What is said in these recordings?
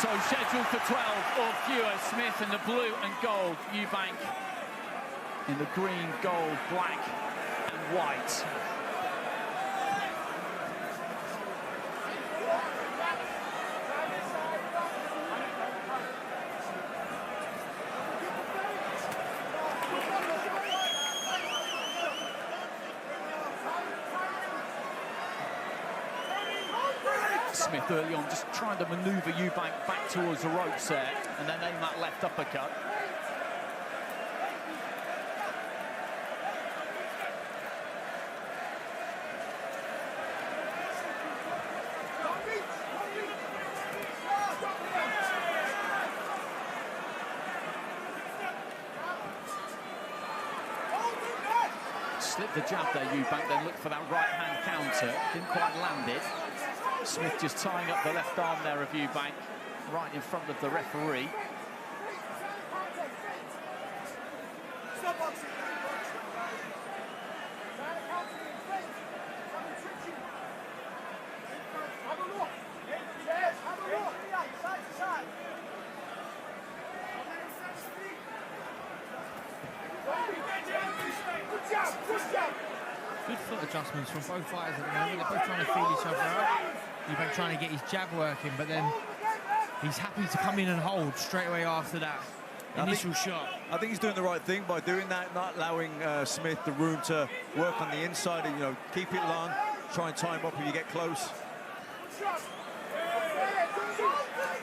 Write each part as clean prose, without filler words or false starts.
So scheduled for 12 or fewer, Smith in the blue and gold, Eubank in the green, gold, black and white. Smith early on just trying to manoeuvre Eubank back towards the ropes there and then aim that left uppercut. Slipped the jab there, Eubank, then looked for that right-hand counter. Didn't quite land it. Smith just tying up the left arm there of Eubank, right in front of the referee. Good foot adjustments from both fighters at the moment. They're both trying to feel each other out. Eubank trying to get his jab working, but then he's happy to come in and hold straight away after that initial shot. I think he's doing the right thing by doing that, not allowing Smith the room to work on the inside and, you know, keep it long, try and tie him up if you get close.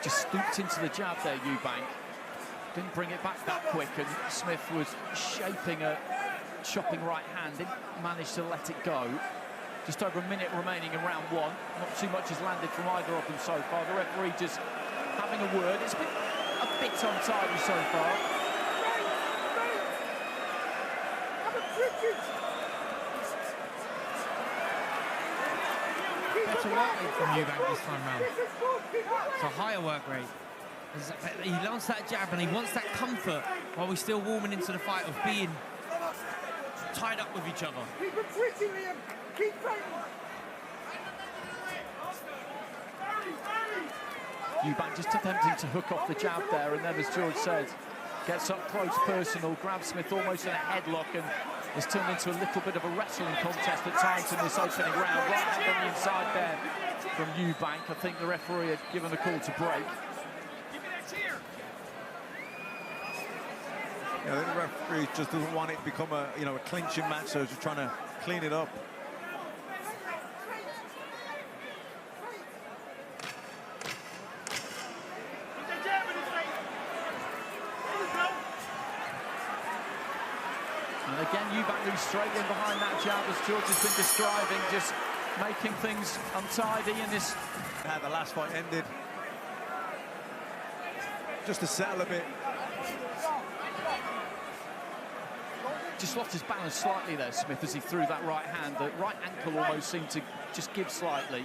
Just stooped into the jab there, Eubank. Didn't bring it back that quick, and Smith was shaping a chopping right hand, didn't manage to let it go. Just over a minute remaining in round one. Not too much has landed from either of them so far. The referee just having a word. It's been a bit untidy so far. Better work rate from Eubank this time round. It's a higher work rate. He wants that jab and he wants that comfort while we're still warming into the fight of being tied up with each other. Keep it twitching, Liam. Keep fighting. Eubank just attempting to hook off the jab there, and then, as George said, gets up close personal, grabs Smith almost in a headlock, and it's turned into a little bit of a wrestling contest at times in this opening round. Right hand on the inside there from Eubank. I think the referee had given the call to break. I think the referee just doesn't want it to become a, you know, a clinching match, so he's just trying to clean it up. And again, Eubank moves straight in behind that jab, as George has been describing, just making things untidy in this. How the last fight ended. Just to settle a bit. Just lost his balance slightly there, Smith, as he threw that right hand. The right ankle almost seemed to just give slightly.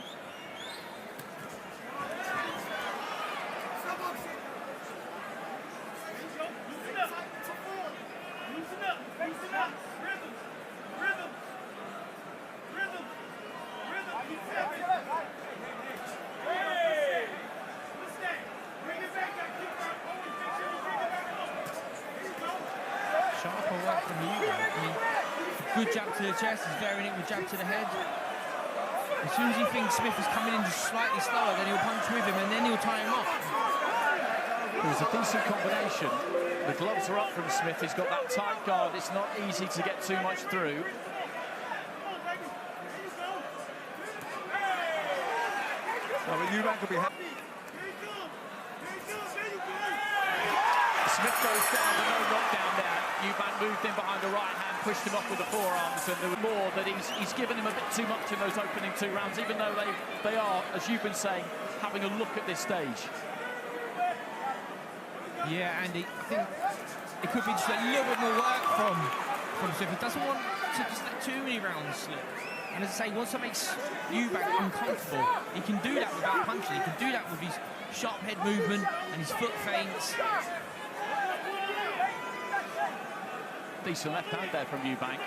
Sharper work from Eubank. I mean, good jab to the chest, he's varying it with jab to the head. As soon as he thinks Smith is coming in just slightly slower, then he'll punch with him and then he'll tie him up. It was a decent combination. The gloves are up from Smith. He's got that tight guard. It's not easy to get too much through. Well, but Eubank will be happy. Smith goes down, but no knockdown there. Eubank moved in behind the right hand, pushed him off with the forearms, and there was more that he's given him a bit too much in those opening two rounds, even though they are, as you've been saying, having a look at this stage. Yeah, Andy, I think it could be just a little bit more work from Smith. He doesn't want to just let too many rounds slip. And as I say, once that makes Eubank uncomfortable, he can do that without punching. He can do that with his sharp head movement and his foot feints. Decent left hand there from Eubank.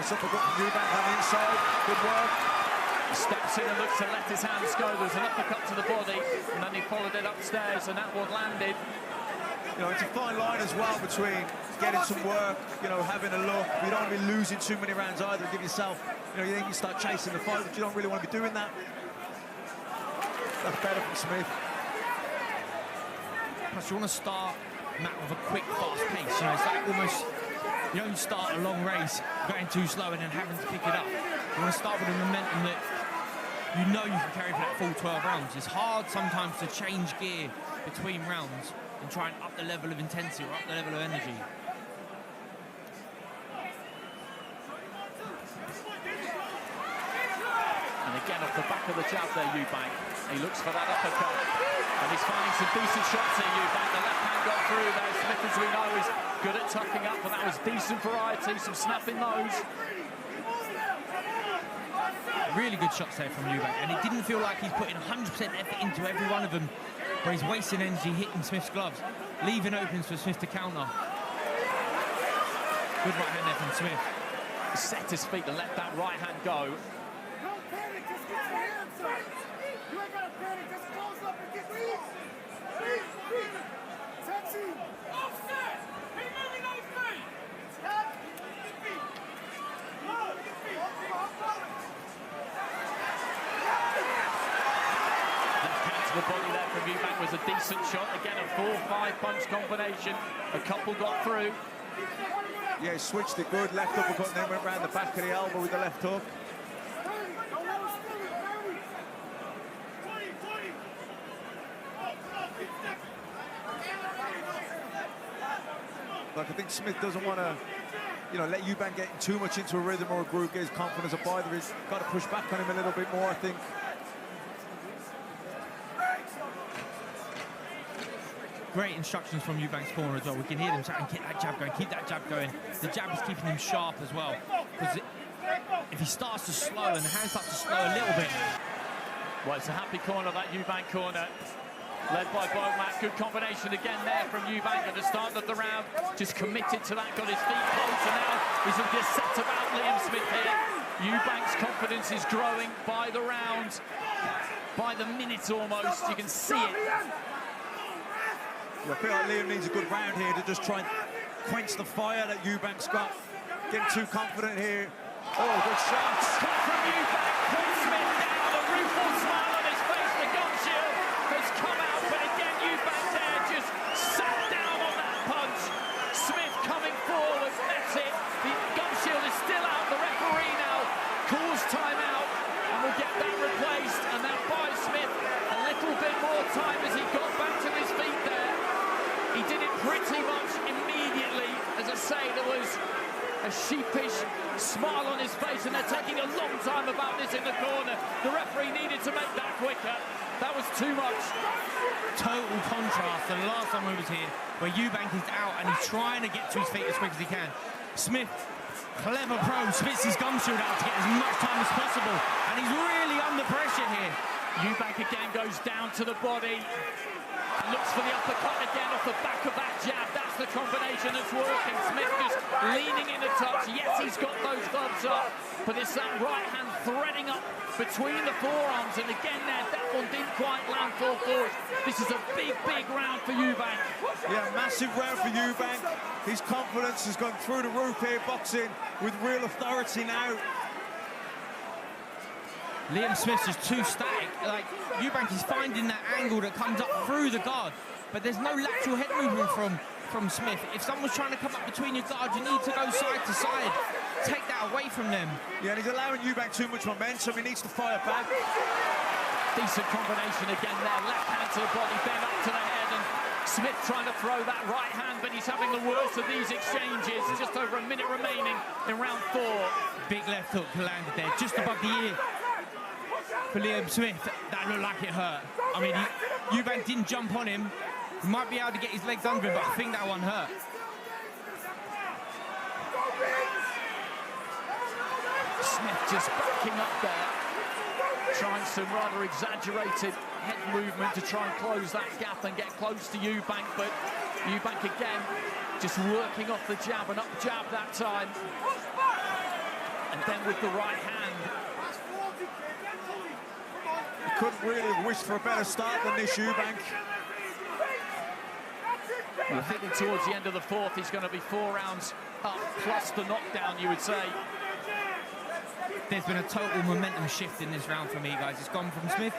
Nice uppercut from Eubank on the inside. Good work. He steps in and looks to let his hands go. There's an uppercut to the body, and then he followed it upstairs, and that one landed. You know, it's a fine line as well between getting some work, you know, having a look. You don't want to be losing too many rounds either. Give yourself, you know, you think you start chasing the fight, but you don't really want to be doing that. That's better from Smith. Plus, you want to start, Matt, with a quick, fast pace. You know, it's like almost, you don't start a long race going too slow and then having to pick it up. You want to start with a momentum that you know you can carry for that full 12 rounds. It's hard sometimes to change gear between rounds and try and up the level of intensity or up the level of energy. And again, off the back of the jab there, Eubank. He looks for that uppercut. And he's finding some decent shots here, Eubank. The left hand got through there. Smith, as we know, is good at tucking up, and that was decent variety, some snapping those. Really good shots there from Eubank, and it didn't feel like he's putting 100% effort into every one of them, where he's wasting energy hitting Smith's gloves, leaving openings for Smith to counter. Good right hand there from Smith. Set his feet and let that right hand go. Don't panic, just get your hands up. You ain't gotta panic, just close up and get these. Taxi. Offset. Keep moving those feet. Stop. Get feet. Move, get feet. Left hand to the body there from Eubank was a decent shot. Again, a 4-5 punch combination. A couple got through. Yeah, he switched it good. Left uppercut and then went round the back of the elbow with the left hook. Like, I think Smith doesn't want to, you know, let Eubank get too much into a rhythm or a groove, get his confidence up either. He's got to push back on him a little bit more, I think. Great instructions from Eubank's corner as well. We can hear them saying, keep that jab going, keep that jab going. The jab is keeping him sharp as well. Because if he starts to slow and the hand starts to slow a little bit. Well, it's a happy corner, that Eubank corner. Led by Eubank. Good combination again there from Eubank at the start of the round. Just committed to that, got his feet close, and now he's just set about Liam Smith here. Eubank's confidence is growing by the round, by the minute almost. You can see it. I feel like Liam needs a good round here to just try and quench the fire that Eubank's got. Getting too confident here. Oh, good shots. Cut from Eubank, puts Smith down, a rueful smile on his face. The gum shield has come out, but again Eubank there just sat down on that punch. Smith coming forward, that's it. The gum shield is still out. The referee now calls time out, and will get that replaced, and that buys Smith a little bit more time as he got back to his feet there. He did it pretty much immediately. As I say, there was a sheepish smile on his face, and they're taking a long time about this in the corner. The referee needed to make that quicker. That was too much. Total contrast to the last time we was here, where Eubank is out and he's trying to get to his feet as quick as he can. Smith, clever pro, spits his gum shield out to get as much time as possible, and he's really under pressure here. Eubank again goes down to the body. And looks for the uppercut again off the back of that jab. That's the combination that's working. Smith just leaning in a touch. Yes, he's got those gloves up, but it's that right hand threading up between the forearms. And again there, that one didn't quite land full force. This is a big, big round for Eubank. Yeah, massive round for Eubank. His confidence has gone through the roof here, boxing with real authority now. Liam Smith's just too static. Like, Eubank is finding that angle that comes up through the guard, but there's no lateral head movement from Smith. If someone's trying to come up between your guards, you need to go side to side. Take that away from them. Yeah, and he's allowing Eubank too much momentum. He needs to fire back. Decent combination again there. Left hand to the body, then up to the head, and Smith trying to throw that right hand, but he's having the worst of these exchanges. Just over a minute remaining in round 4. Big left hook landed there, just above the ear. For Liam Smith, that looked like it hurt. I mean, Eubank didn't jump on him. He might be able to get his legs under him, but I think that one hurt. Smith just backing up there, trying some rather exaggerated head movement to try and close that gap and get close to Eubank, but Eubank again just working off the jab and up jab that time. And then with the right hand, He couldn't really wish for a better start than this, Eubank. we're heading towards the end of the fourth. He's going to be 4 rounds up, plus the knockdown, you would say. There's been a total momentum shift in this round for me, guys. It's gone from Smith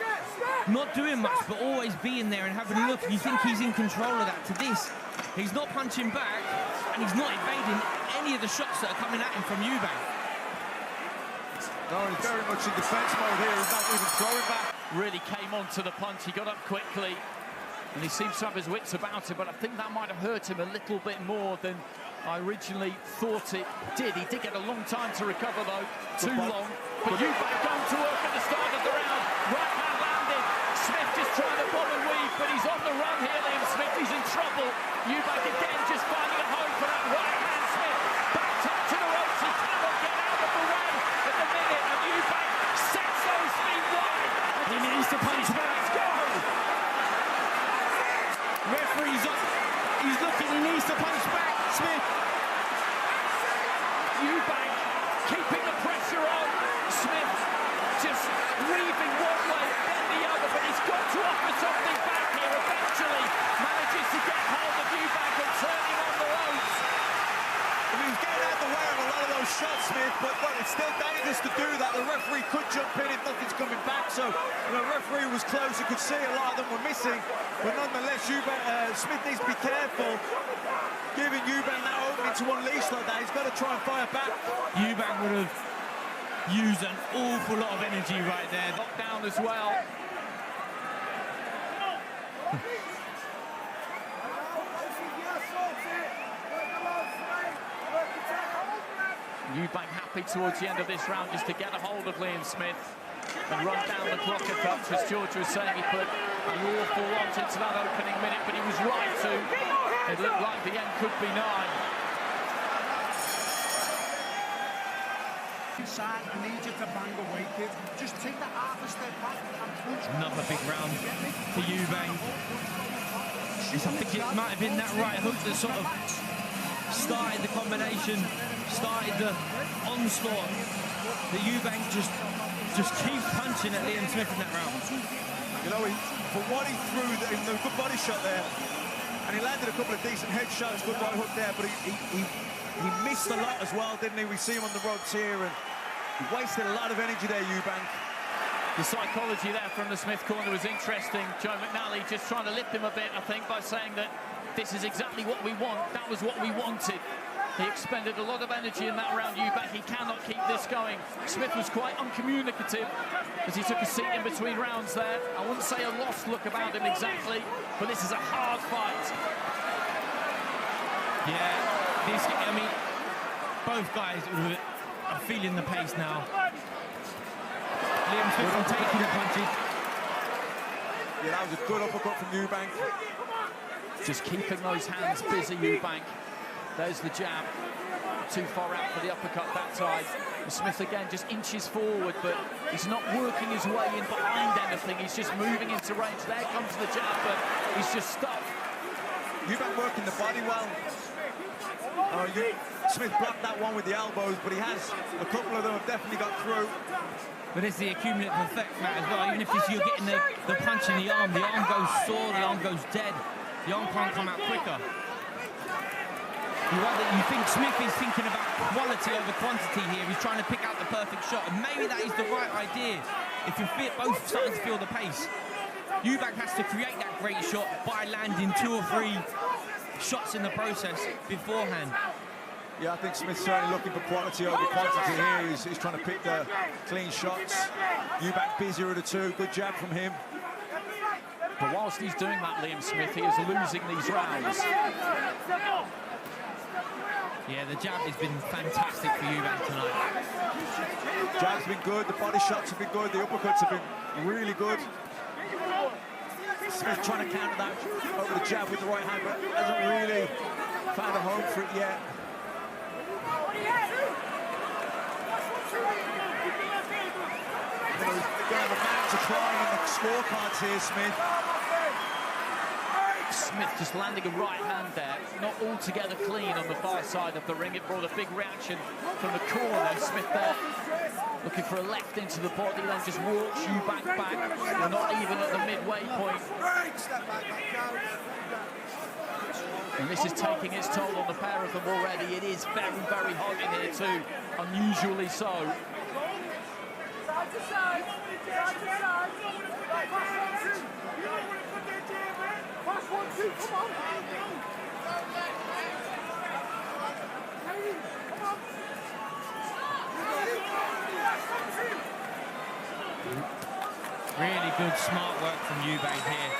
not doing much, but always being there and having a look, and you think he's in control of that, to this. He's not punching back, and he's not evading any of the shots that are coming at him from Eubank. No, he's very much in defence mode here. He's not even throwing back. Really came on to the punch. He got up quickly, and he seems to have his wits about him, but I think that might have hurt him a little bit more than I originally thought it did. He did get a long time to recover, though. Too long. But Eubank going to work at the start of the round. Right hand landed. Smith just trying to bob and weave, but he's on the run here, Liam Smith. He's in trouble. Eubank again just finding a home for that right hand. Smith backed up to the ropes. He cannot get out of the way at the minute, and Eubank sets those feet wide. He needs to punch back. Let's go! Referee's up. He's looking. He needs to punch back. Smith. Eubank keeping the pressure on. Smith just weaving one way, then the other, but he's got to offer something back here. Eventually manages to get hold of Eubank and turn him on the ropes. I mean, he's getting out of the way of a lot of those shots, Smith, but look, it's still dangerous to do that. The referee could jump in if nothing's coming back, so the referee was close. You could see a lot of them were missing, but nonetheless, Smith needs to be careful. Giving Eubank that opening to unleash like that, he's got to try and fire back. Eubank would have used an awful lot of energy right there. Knockdown as well. Eubank happy towards the end of this round just to get a hold of Liam Smith and run down the clock a touch. As George was saying, he put an awful lot into that opening minute, but he was right to. It looked like the end could be nigh. Inside, I need you to bang away, kid. Just take that half a step back and punch. Another big round for Eubank. I think it might have been that right hook that sort of started the combination, started the onslaught. The Eubank just keeps punching at Liam Smith in that round. You know, for what he threw, a good body shot there, and he landed a couple of decent headshots, good right hook there, but he missed a lot as well, didn't he? We see him on the ropes here, and he wasted a lot of energy there, Eubank. The psychology there from the Smith corner was interesting. Joe McNally just trying to lift him a bit, I think, by saying that this is exactly what we want. That was what we wanted. He expended a lot of energy in that round, Eubank. He cannot keep this going. Smith was quite uncommunicative as he took a seat in between rounds there. I wouldn't say a lost look about him exactly, but this is a hard fight. Yeah, I mean, both guys are feeling the pace now. Liam Smith on taking the punches. Yeah, that was a good uppercut from Eubank. Just keeping those hands busy, Eubank. There's the jab. Too far out for the uppercut that time. And Smith again just inches forward, but he's not working his way in behind anything. He's just moving into range. There comes the jab, but he's just stuck. Eubank working the body well. Smith blocked that one with the elbows, but he has a couple of them have definitely got through. But it's the accumulative effect, Matt, as well. Even if you're getting the punch in the arm goes sore, the arm goes dead. The arm can't come out quicker. You think Smith is thinking about quality over quantity here. He's trying to pick out the perfect shot, and maybe that is the right idea. If you're both starting to feel the pace, Eubank has to create that great shot by landing 2 or 3 shots in the process beforehand. Yeah, I think Smith's certainly looking for quality over quantity here. He's trying to pick the clean shots. Eubank busier of the 2. Good jab from him. But whilst he's doing that, Liam Smith, he is losing these rounds. Yeah, the jab has been fantastic for Eubank tonight. Jab's been good, the body shots have been good, the uppercuts have been really good. Smith trying to counter that over the jab with the right hand, but hasn't really found a home for it yet. He's going to have a man to climb in the scorecards here, Smith. Smith just landing a right hand there, not altogether clean on the far side of the ring. It brought a big reaction from the corner. Smith there looking for a left into the body, then just walks Eubank back. We're not even at the midway point. And this is taking its toll on the pair of them already. It is very, very hot in here too, unusually so. Side to side. Side to side. Pass 1, 2. You don't want to put that jam in. Pass 1, 2. Come on. Hey, come on. Really good, smart work from Eubank here.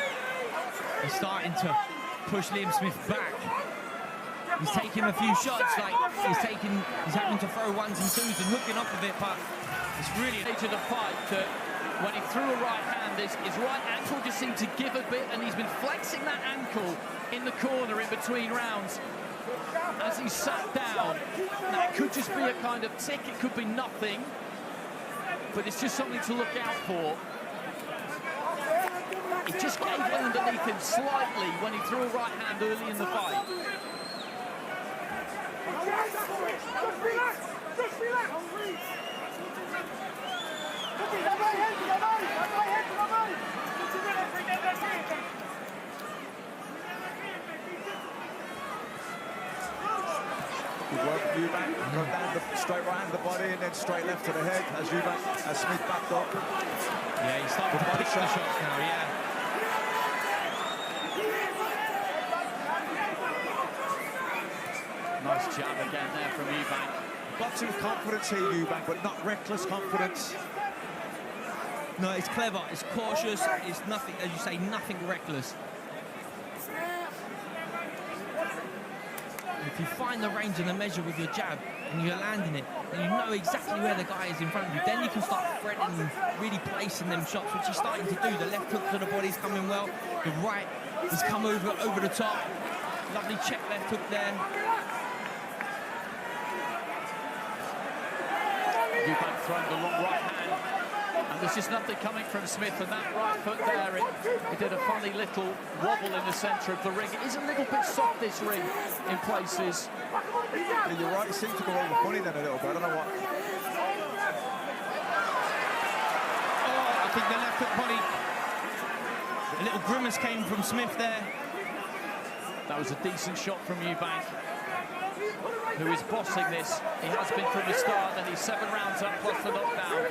He's starting to push Liam Smith back. He's taking a few shots, like he's having to throw ones and twos and hooking off of it, but it's really To the fight that when he threw a right hand, his right ankle just seemed to give a bit, and he's been flexing that ankle in the corner in between rounds. As he sat down, that could just be a kind of tick, it could be nothing, but it's just something to look out for. He just gave way underneath him slightly when he threw a right hand early in the fight. Just relax. Just relax. Good work from Eubank. Go down the straight right hand to the body and then straight left to the head as Smith backed up. yeah, he's starting to pick the shots now, yeah. Nice jab again there from Eubank. Boxing with confidence here, Eubank, but not reckless confidence. No, it's clever, it's cautious, it's nothing, as you say, nothing reckless. If you find the range and the measure with your jab and you're landing it, and you know exactly where the guy is in front of you, then you can start threading and really placing them shots, which he's starting to do. The left hook to the body's coming well, the right has come over the top. Lovely check left hook there. Eubank throwing the long right hand, and there's just nothing coming from Smith, and that right foot there, it did a funny little wobble in the centre of the ring. It is a little bit soft, this ring, in places. Yeah, you're right, it seems to go over funny then a little bit, I don't know what. Oh, I think the left hook body, a little grimace came from Smith there. That was a decent shot from Eubank, who is bossing this. He has been from the start, and he's 7 rounds up plus the knockdown.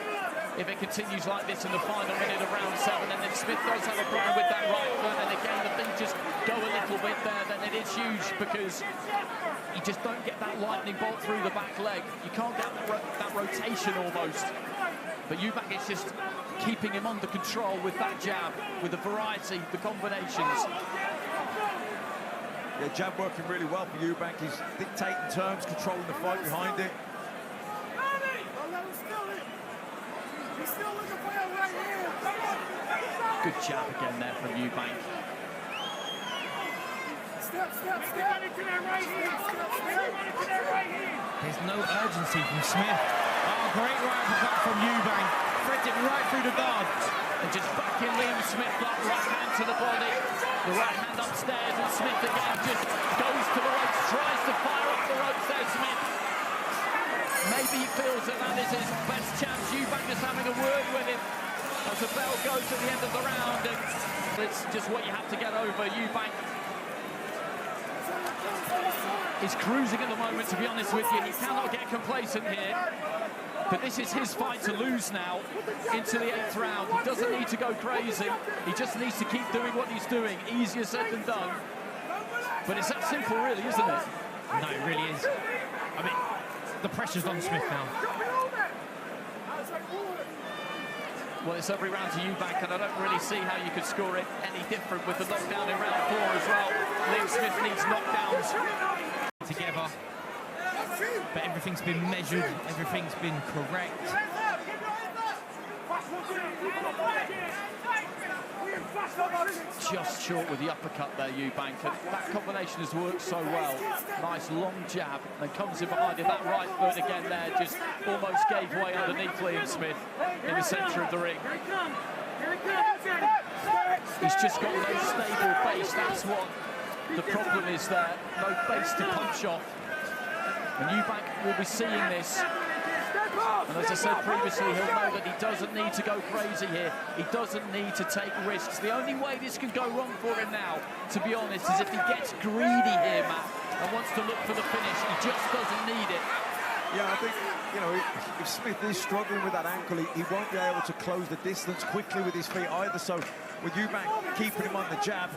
If it continues like this in the final minute of round 7, and then Smith does have a problem with that right foot, and again the things just go a little bit there, then it is huge, because you just don't get that lightning bolt through the back leg. You can't get that rotation almost. But Eubank is just keeping him under control with that jab, with the variety, the combinations. Yeah, jab working really well for Eubank. He's dictating terms, controlling the fight behind it. Good jab again there from Eubank. There's no urgency from Smith. Oh, great right uppercut from Eubank. Threads it right through the guard. And just back in Liam Smith, that right hand to the body. The right hand upstairs, and Smith again just goes to the ropes, tries to fire up the ropes there, Smith. Maybe he feels that is his best chance. Eubank is having a word with him as the bell goes at the end of the round, and it's just what you have to get over. Eubank is cruising at the moment, to be honest with you. He cannot get complacent here. But this is his fight to lose now into the 8th round. He doesn't need to go crazy. He just needs to keep doing what he's doing. Easier said than done. But it's that simple, really, isn't it? No, it really is. I mean, the pressure's on Smith now. Well, it's every round to Eubank, and I don't really see how you could score it any different with the knockdown in round 4 as well. Liam Smith needs knockdowns. Together. But everything's been measured, everything's been correct. Just short with the uppercut there, Eubank, and that combination has worked so well. Nice long jab, and comes in behind it. That right foot again there just almost gave way underneath Liam Smith in the centre of the ring. He's just got no stable base. That's what the problem is there. No base to punch off. And Eubank will be seeing this. And as I said previously, he'll know that he doesn't need to go crazy here. He doesn't need to take risks. The only way this can go wrong for him now, to be honest, is if he gets greedy here, Matt, and wants to look for the finish. He just doesn't need it. Yeah, I think, you know, if Smith is struggling with that ankle, he won't be able to close the distance quickly with his feet either. So with Eubank keeping him on the jab,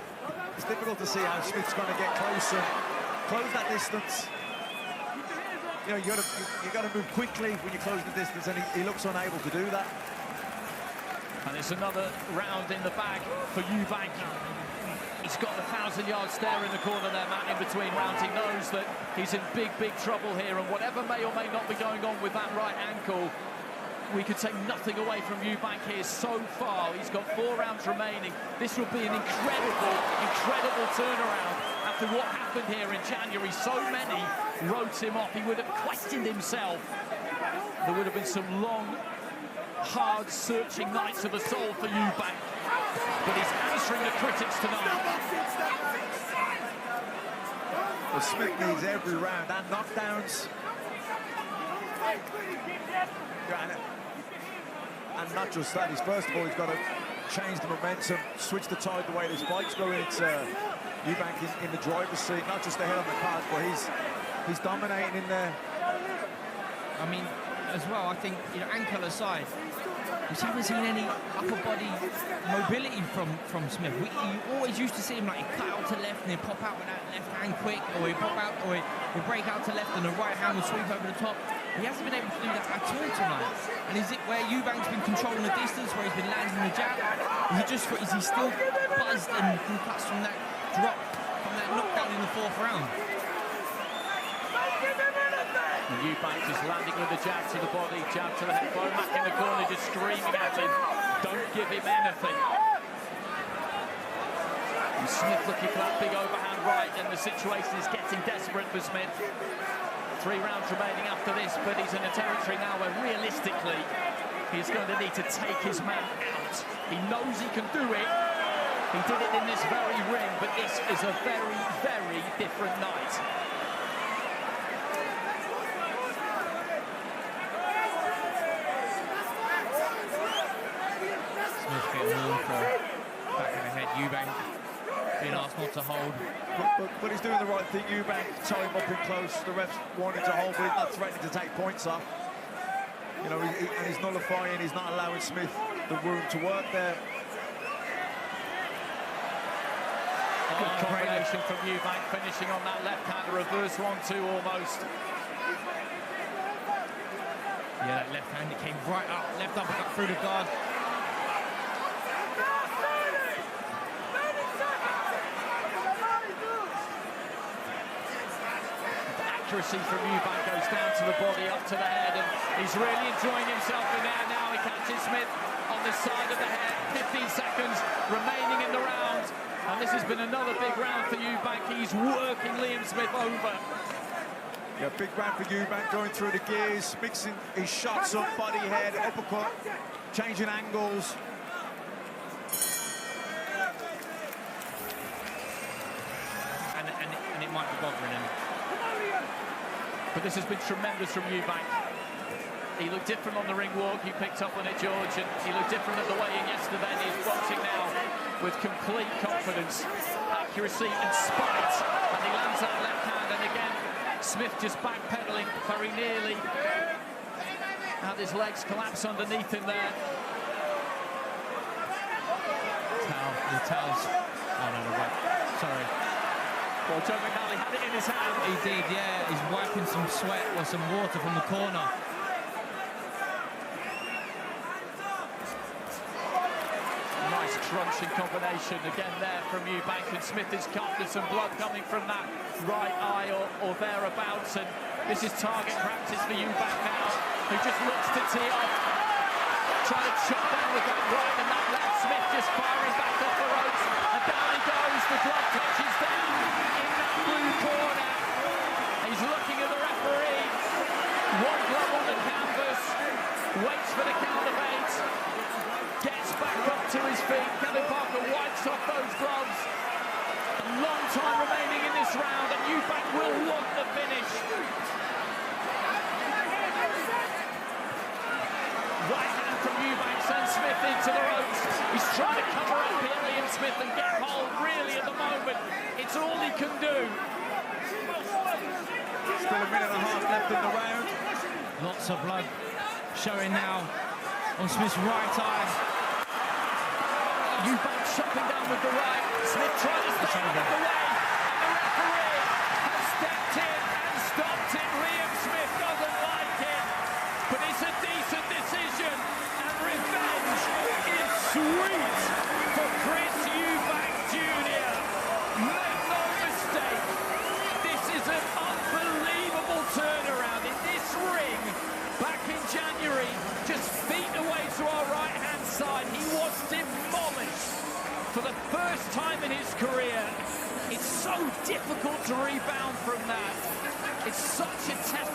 it's difficult to see how Smith's going to get closer, close that distance. You know, you got to move quickly when you close the distance, and he looks unable to do that. And it's another round in the bag for Eubank. He's got the 1,000-yard stare in the corner there, Matt, in between rounds. He knows that he's in big, big trouble here, and whatever may or may not be going on with that right ankle, we could take nothing away from Eubank here so far. He's got 4 rounds remaining. This will be an incredible, incredible turnaround after what happened here in January. So many wrote him off. He would have questioned himself. There would have been some long, hard, searching nights of the soul for Eubank. But he's answering the critics tonight. Well, Smith needs every round and knockdowns. And not just that, first of all, he's got to change the momentum, switch the tide the way this fight's going. It's Eubank in the driver's seat, not just ahead on the card, but he's dominating in there. I mean, as well, I think, you know, ankle aside, we haven't seen any upper body mobility from Smith. You always used to see him like he'd cut out to left and he'd pop out with that left hand quick, or he'd pop out, or he'd break out to left and the right hand would sweep over the top. He hasn't been able to do that at all tonight. And is it where Eubank's been controlling the distance, where he's been landing the jab? Is he still buzzed and concussed from that drop, from that knockdown in the 4th round? And Eubank just landing with the jab to the body, jab to the head. Eubank in the corner just screaming at him, don't give him anything. And Smith looking for that big overhand right, and the situation is getting desperate for Smith. 3 rounds remaining after this, but he's in a territory now where realistically he's going to need to take his man out. He knows he can do it. He did it in this very ring, but this is a very, very different night. Smith getting warm for back in the head. Eubank being asked not to hold. But he's doing the right thing. Eubank tie him up in close. The ref's wanting to hold, but he's not threatening to take points off. You know, and he's nullifying. He's not allowing Smith the room to work there. Good combination from Eubank, finishing on that left hand, a reverse 1-2 almost. Yeah, that left hand, it came right up, left uppercut through the guard. Accuracy from Eubank goes down to the body, up to the head, and he's really enjoying himself in there now. He catches Smith on the side of the head. 15 seconds remaining in the round, and this has been another big round for Eubank. He's working Liam Smith over. Yeah, big round for Eubank, going through the gears, mixing his shots up, body, head, uppercut, changing angles. And it might be bothering him. But this has been tremendous from Eubank. He looked different on the ring walk. You picked up on it, George, and he looked different at the weigh-in yesterday. And he's boxing now with complete confidence, accuracy and spite. And he lands that left hand, and again, Smith just backpedaling very nearly. Had his legs collapse underneath him there. The towels. Oh, no, wait. Sorry. Well, Joe McNally had it in his hand. He did, yeah. He's wiping some sweat or some water from the corner. Nice crunching combination again there from Eubank, and Smith is cut with some blood coming from that right eye or thereabouts, and this is target practice for Eubank now, who just looks to tee off, trying to chop down with that right and that left. Smith just firing back off the ropes, and down he goes. The glove touches down in that blue corner. He's looking at the referee. One glove on the canvas, waits for the count of 8, gets back up to feet. Kevin Parker wipes off those gloves. A long time remaining in this round, and Eubank will want the finish. Right hand from Eubank sends Smith into the ropes. He's trying to cover up here, Ian Smith, and get hold. Really, at the moment, it's all he can do. Still a minute and a half left in the round. Lots of blood showing now on Smith's right eye. Eubank chopping down with the right. Smith trying to stay out of the way. And the referee has stepped in and stopped it. Liam Smith doesn't like it. But it's a decent decision. And revenge is sweet for Chris Eubank Jr. Make no mistake. This is an unbelievable turnaround in this ring. Back in January, just feet away to our right-hand side, he was demolished for the first time in his career. It's so difficult to rebound from that. It's such a test.